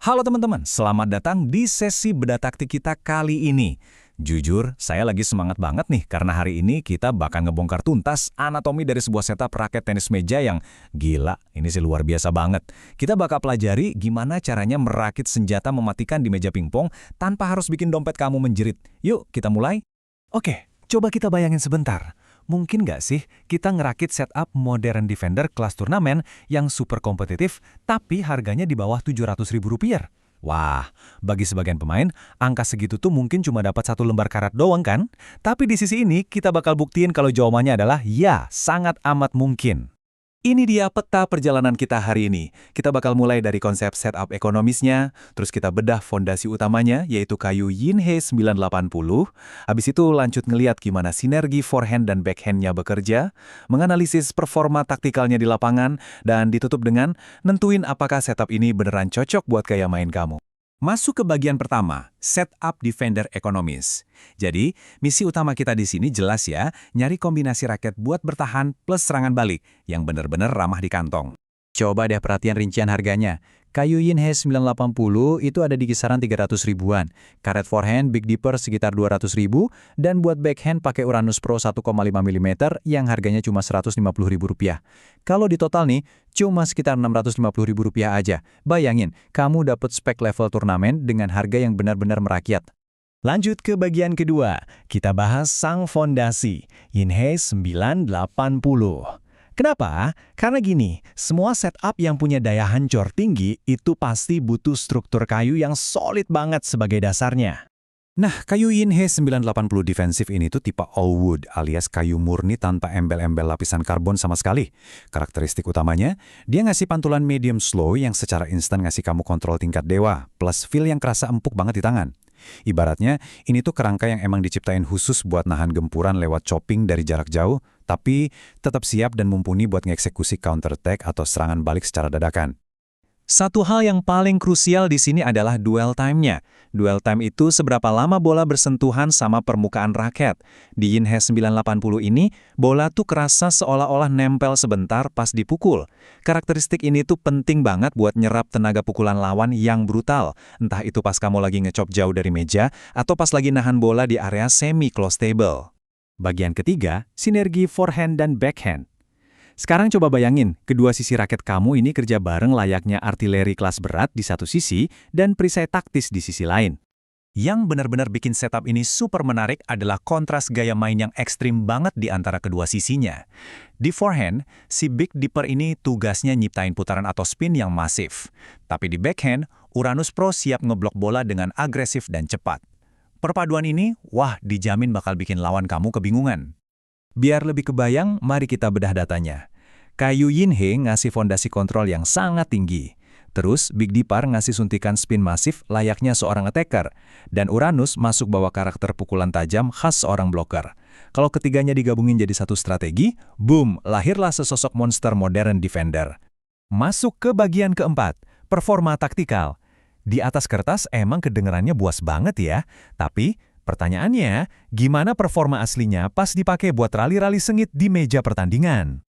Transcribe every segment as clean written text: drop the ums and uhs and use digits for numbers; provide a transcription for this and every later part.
Halo teman-teman, selamat datang di sesi bedah taktik kita kali ini. Jujur, saya lagi semangat banget nih karena hari ini kita bakal ngebongkar tuntas anatomi dari sebuah setup raket tenis meja yang gila, ini sih luar biasa banget. Kita bakal pelajari gimana caranya merakit senjata mematikan di meja pingpong tanpa harus bikin dompet kamu menjerit. Yuk, kita mulai. Oke, coba kita bayangin sebentar. Mungkin nggak sih kita ngerakit setup modern defender kelas turnamen yang super kompetitif tapi harganya di bawah Rp700.000? Wah, bagi sebagian pemain, angka segitu tuh mungkin cuma dapat satu lembar karat doang kan? Tapi di sisi ini kita bakal buktiin kalau jawabannya adalah ya, sangat amat mungkin. Ini dia peta perjalanan kita hari ini. Kita bakal mulai dari konsep setup ekonomisnya, terus kita bedah fondasi utamanya, yaitu kayu Yinhe 980. Habis itu lanjut ngeliat gimana sinergi forehand dan backhand-nya bekerja, menganalisis performa taktikalnya di lapangan, dan ditutup dengan nentuin apakah setup ini beneran cocok buat gaya main kamu. Masuk ke bagian pertama, setup defender ekonomis. Jadi, misi utama kita di sini jelas ya, nyari kombinasi raket buat bertahan plus serangan balik yang benar-benar ramah di kantong. Coba deh perhatian rincian harganya. Kayu Yinhe 980 itu ada di kisaran 300 ribuan. Karet forehand Big Dipper sekitar 200 ribu, dan buat backhand pakai Uranus Pro 1,5 mm yang harganya cuma 150 ribu rupiah. Kalau di total nih, cuma sekitar 650 ribu rupiah aja. Bayangin, kamu dapat spek level turnamen dengan harga yang benar-benar merakyat. Lanjut ke bagian kedua, kita bahas sang fondasi, Yinhe 980. Kenapa? Karena gini, semua setup yang punya daya hancur tinggi itu pasti butuh struktur kayu yang solid banget sebagai dasarnya. Nah, kayu Yinhe 980 defensif ini tuh tipe all wood alias kayu murni tanpa embel-embel lapisan karbon sama sekali. Karakteristik utamanya, dia ngasih pantulan medium slow yang secara instan ngasih kamu kontrol tingkat dewa, plus feel yang kerasa empuk banget di tangan. Ibaratnya, ini tuh kerangka yang emang diciptain khusus buat nahan gempuran lewat chopping dari jarak jauh, tapi tetap siap dan mumpuni buat ngeksekusi counter attack atau serangan balik secara dadakan. Satu hal yang paling krusial di sini adalah dwell time-nya. Dwell time itu seberapa lama bola bersentuhan sama permukaan raket. Di Yinhe 980 ini, bola tuh kerasa seolah-olah nempel sebentar pas dipukul. Karakteristik ini tuh penting banget buat nyerap tenaga pukulan lawan yang brutal. Entah itu pas kamu lagi ngechop jauh dari meja, atau pas lagi nahan bola di area semi-close table. Bagian ketiga, sinergi forehand dan backhand. Sekarang coba bayangin, kedua sisi raket kamu ini kerja bareng layaknya artileri kelas berat di satu sisi dan perisai taktis di sisi lain. Yang benar-benar bikin setup ini super menarik adalah kontras gaya main yang ekstrim banget di antara kedua sisinya. Di forehand, si Big Dipper ini tugasnya nyiptain putaran atau spin yang masif. Tapi di backhand, Uranus Pro siap ngeblok bola dengan agresif dan cepat. Perpaduan ini, wah, dijamin bakal bikin lawan kamu kebingungan. Biar lebih kebayang, mari kita bedah datanya. Kayu Yinhe ngasih fondasi kontrol yang sangat tinggi. Terus, Big Dipper ngasih suntikan spin masif layaknya seorang attacker. Dan Uranus masuk bawa karakter pukulan tajam khas seorang blocker. Kalau ketiganya digabungin jadi satu strategi, boom, lahirlah sesosok monster modern defender. Masuk ke bagian keempat, performa taktikal. Di atas kertas emang kedengerannya buas banget ya, tapi pertanyaannya, gimana performa aslinya pas dipakai buat rali-rali sengit di meja pertandingan?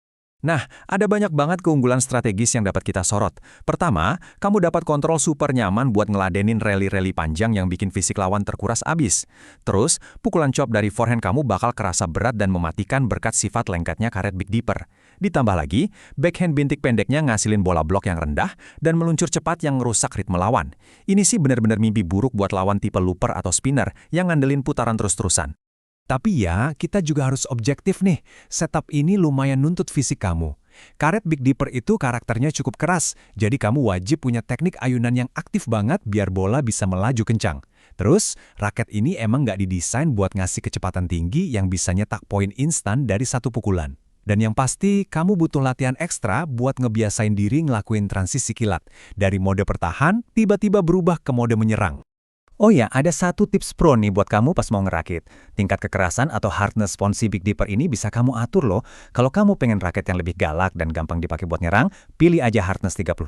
Nah, ada banyak banget keunggulan strategis yang dapat kita sorot. Pertama, kamu dapat kontrol super nyaman buat ngeladenin rally-rally panjang yang bikin fisik lawan terkuras abis. Terus, pukulan chop dari forehand kamu bakal kerasa berat dan mematikan berkat sifat lengketnya karet Big Dipper. Ditambah lagi, backhand bintik pendeknya ngasilin bola blok yang rendah dan meluncur cepat yang ngerusak ritme lawan. Ini sih benar-benar mimpi buruk buat lawan tipe looper atau spinner yang ngandelin putaran terus-terusan. Tapi ya, kita juga harus objektif nih. Setup ini lumayan nuntut fisik kamu. Karet Big Dipper itu karakternya cukup keras, jadi kamu wajib punya teknik ayunan yang aktif banget biar bola bisa melaju kencang. Terus, raket ini emang nggak didesain buat ngasih kecepatan tinggi yang bisa nyetak poin instan dari satu pukulan. Dan yang pasti, kamu butuh latihan ekstra buat ngebiasain diri ngelakuin transisi kilat. Dari mode pertahan, tiba-tiba berubah ke mode menyerang. Oh ya, ada satu tips pro nih buat kamu pas mau ngerakit. Tingkat kekerasan atau hardness ponsi Big Dipper ini bisa kamu atur loh. Kalau kamu pengen raket yang lebih galak dan gampang dipakai buat nyerang, pilih aja hardness 38.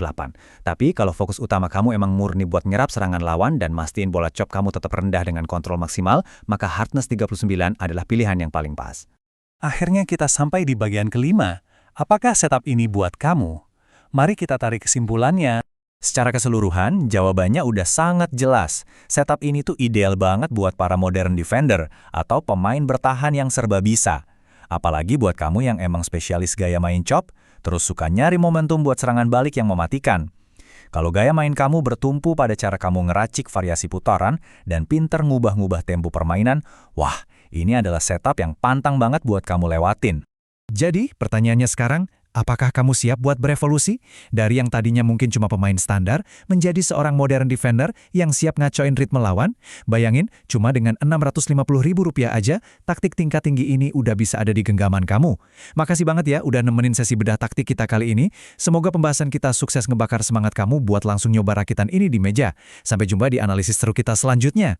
Tapi kalau fokus utama kamu emang murni buat nyerap serangan lawan dan mastiin bola chop kamu tetap rendah dengan kontrol maksimal, maka hardness 39 adalah pilihan yang paling pas. Akhirnya kita sampai di bagian kelima. Apakah setup ini buat kamu? Mari kita tarik kesimpulannya. Secara keseluruhan, jawabannya udah sangat jelas. Setup ini tuh ideal banget buat para modern defender atau pemain bertahan yang serba bisa. Apalagi buat kamu yang emang spesialis gaya main chop, terus suka nyari momentum buat serangan balik yang mematikan. Kalau gaya main kamu bertumpu pada cara kamu ngeracik variasi putaran dan pinter ngubah-ngubah tempo permainan, wah, ini adalah setup yang pantang banget buat kamu lewatin. Jadi, pertanyaannya sekarang, apakah kamu siap buat berevolusi? Dari yang tadinya mungkin cuma pemain standar, menjadi seorang modern defender yang siap ngacoin ritme lawan? Bayangin, cuma dengan Rp650.000 aja, taktik tingkat tinggi ini udah bisa ada di genggaman kamu. Makasih banget ya udah nemenin sesi bedah taktik kita kali ini. Semoga pembahasan kita sukses ngebakar semangat kamu buat langsung nyoba rakitan ini di meja. Sampai jumpa di analisis seru kita selanjutnya.